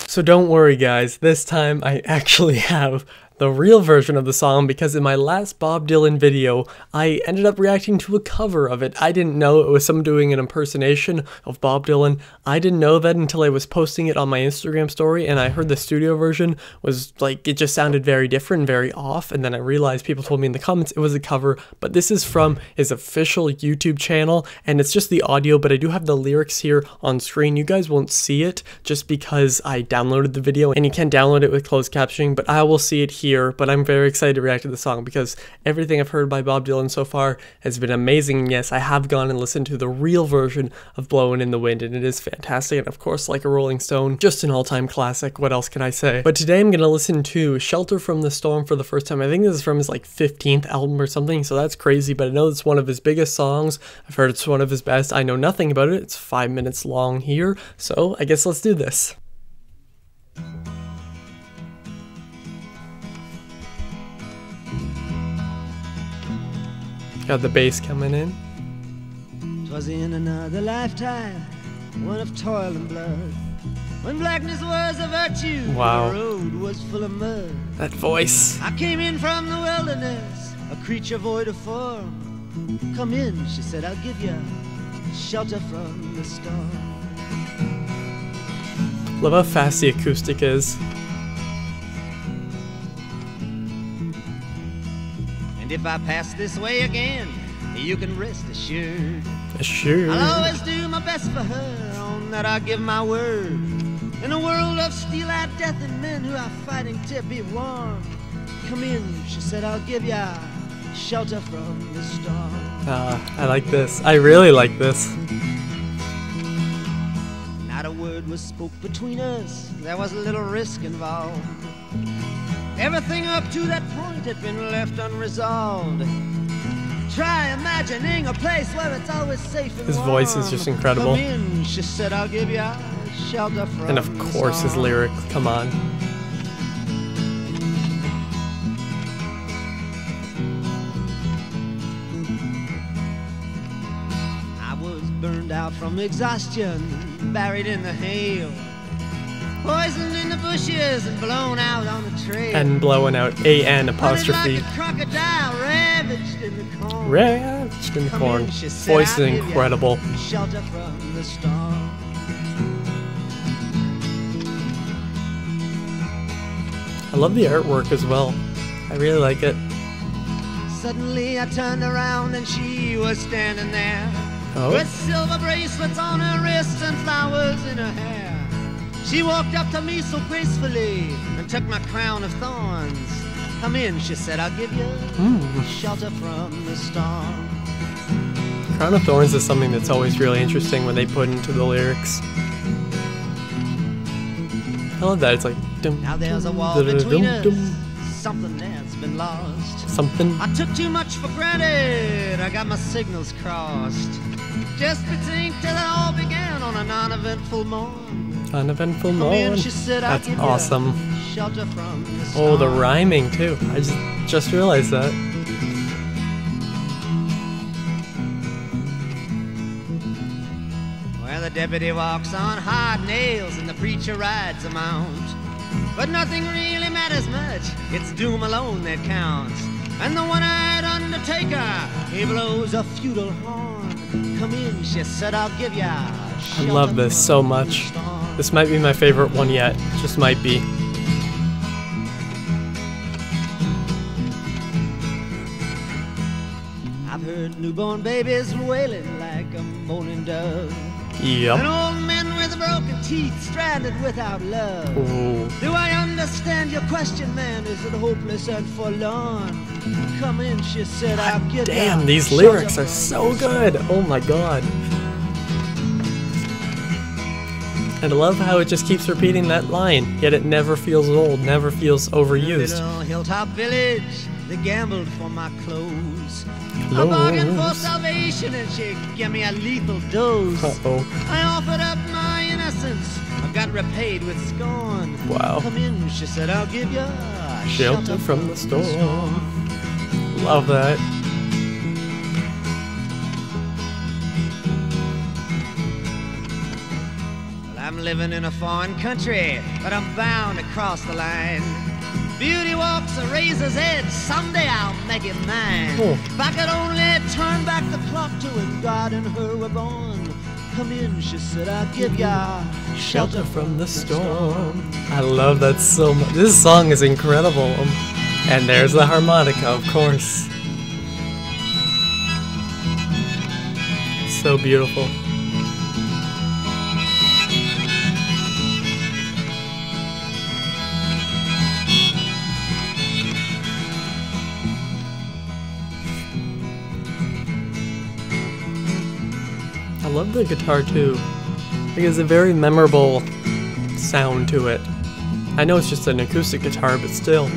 So don't worry guys, this time I actually have the real version of the song, because in my last Bob Dylan video, I ended up reacting to a cover of it. I didn't know it was someone doing an impersonation of Bob Dylan. I didn't know that until I was posting it on my Instagram story, and I heard the studio version was like, it just sounded very different, very off, and then I realized people told me in the comments it was a cover, but this is from his official YouTube channel, and it's just the audio, but I do have the lyrics here on screen. You guys won't see it just because I downloaded the video, and you can download it with closed captioning, but I will see it here. But I'm very excited to react to the song because everything I've heard by Bob Dylan so far has been amazing. And yes, I have gone and listened to the real version of Blowin' in the Wind, and it is fantastic, and of course, like a Rolling Stone, just an all-time classic. What else can I say? But today I'm gonna listen to Shelter from the Storm for the first time. I think this is from his like 15th album or something, so that's crazy, but I know it's one of his biggest songs. I've heard it's one of his best. I know nothing about it. It's 5 minutes long here, so I guess let's do this. Got the bass coming in. 'Twas in another lifetime, one of toil and blood, when blackness was a virtue, wow. The road was full of mud. That voice. I came in from the wilderness, a creature void of form. Come in, she said, I'll give you shelter from the storm. Love how fast the acoustic is. And if I pass this way again, you can rest assured. Assured. I'll always do my best for her, on that I give my word. In a world of steel-eyed death and men who are fighting to be warm. Come in, she said, I'll give ya shelter from the storm. I like this. I really like this. Not a word was spoke between us. There was a little risk involved. Everything up to that point had been left unresolved. Try imagining a place where it's always safe and his warm. voice is just incredible. Come in, she said, I'll give you shelter from and of course his lyrics, come on. I was burned out from exhaustion, buried in the hail, poisoned in the bushes and blown out on the trail. And blowing out A-N apostrophe. Like a crocodile ravaged in the corn. Ravaged in the corn. Voice is incredible. Shelter from the storm. I love the artwork as well. I really like it. Suddenly I turned around and she was standing there. Oh. With silver bracelets on her wrists and flowers in her hair. She walked up to me so gracefully and took my crown of thorns. Come in, she said, I'll give you shelter from the storm. Crown of Thorns is something that's always really interesting when they put into the lyrics. I love that. It's like dum, now there's a wall dum, between dum, us. dum. Something that's been lost. Something. I took too much for granted. I got my signals crossed. Just between till it all began on a non-eventful morn. Uneventful morn. That's awesome. Oh, the rhyming too. I just realized that. Well, the deputy walks on hard nails and the preacher rides a mount. But nothing really matters much. It's doom alone that counts. And the one-eyed undertaker, he blows a feudal horn. Come in, she said, I'll give ya. I love this so much. This might be my favorite one yet. Just might be. I've heard newborn babies wailing like a moaning dove. Yep. And old men with broken teeth stranded without love. Ooh. Do I understand your question, man? Is it hopeless and forlorn? Come in, she said, I'll give damn, these lyrics are so good. Oh my god. And I love how it just keeps repeating that line, yet it never feels old, never feels overused. Little hilltop village, they gambled for my clothes. I bargained for salvation and she gave me a lethal dose. Uh-oh. I offered up my innocence, I got repaid with scorn. Wow. Come in, she said, I'll give you shelter from the storm. Love that. I'm living in a foreign country, but I'm bound to cross the line. Beauty walks a razor's edge, someday I'll make it mine. If I could only turn back the clock to when God and her were born. Come in, she said, I'll give ya Shelter from the storm. I love that so much. This song is incredible. And there's the harmonica, of course. So beautiful. I love the guitar too. It has a very memorable sound to it. I know it's just an acoustic guitar, but still.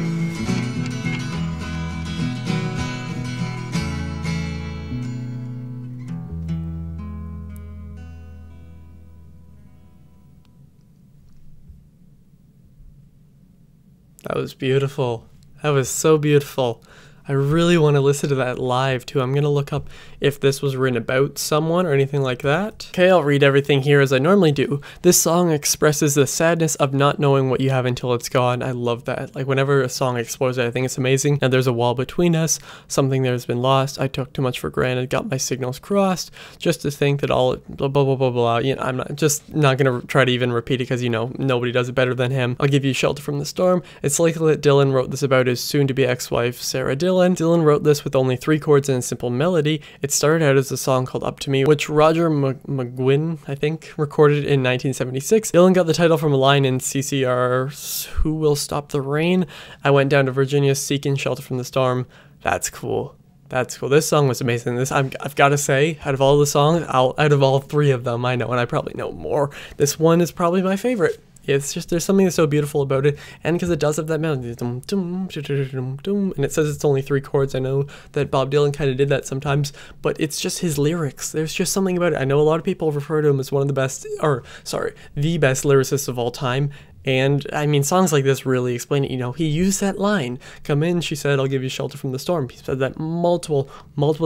That was beautiful. That was so beautiful. I really want to listen to that live too. I'm going to look up if this was written about someone or anything like that. Okay, I'll read everything here as I normally do. This song expresses the sadness of not knowing what you have until it's gone. I love that. Like whenever a song explores it, I think it's amazing. Now there's a wall between us, something that has been lost. I took too much for granted, got my signals crossed, just to think that all blah, blah, blah, blah, blah. You know, I'm not going to try to even repeat it because, you know, nobody does it better than him. I'll give you shelter from the storm. It's likely that Dylan wrote this about his soon-to-be ex-wife, Sarah Dillon. Dylan wrote this with only 3 chords and a simple melody. It started out as a song called Up to Me, which Roger McGuinn, I think, recorded in 1976. Dylan got the title from a line in CCR's Who Will Stop the Rain? I went down to Virginia seeking shelter from the storm. That's cool. That's cool. This song was amazing. I've got to say, out of all the songs, out of all 3 of them, I know, and I probably know more, this one is probably my favorite. It's just, there's something that's so beautiful about it, and because it does have that melody, dum, dum, dum, dum, and it says it's only 3 chords. I know that Bob Dylan kind of did that sometimes, but it's just his lyrics. There's just something about it. I know a lot of people refer to him as one of the best, or sorry, the best lyricists of all time, and I mean, songs like this really explain it. You know, he used that line, come in, she said, I'll give you shelter from the storm. He said that multiple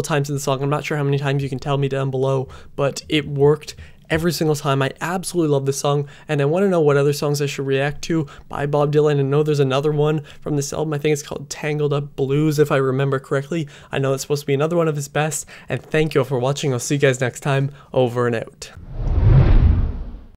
times in the song. I'm not sure how many times, you can tell me down below, but it worked every single time. I absolutely love this song, and I want to know what other songs I should react to by Bob Dylan. I know there's another one from this album. I think it's called Tangled Up Blues, if I remember correctly. I know it's supposed to be another one of his best, and thank you all for watching. I'll see you guys next time. Over and out.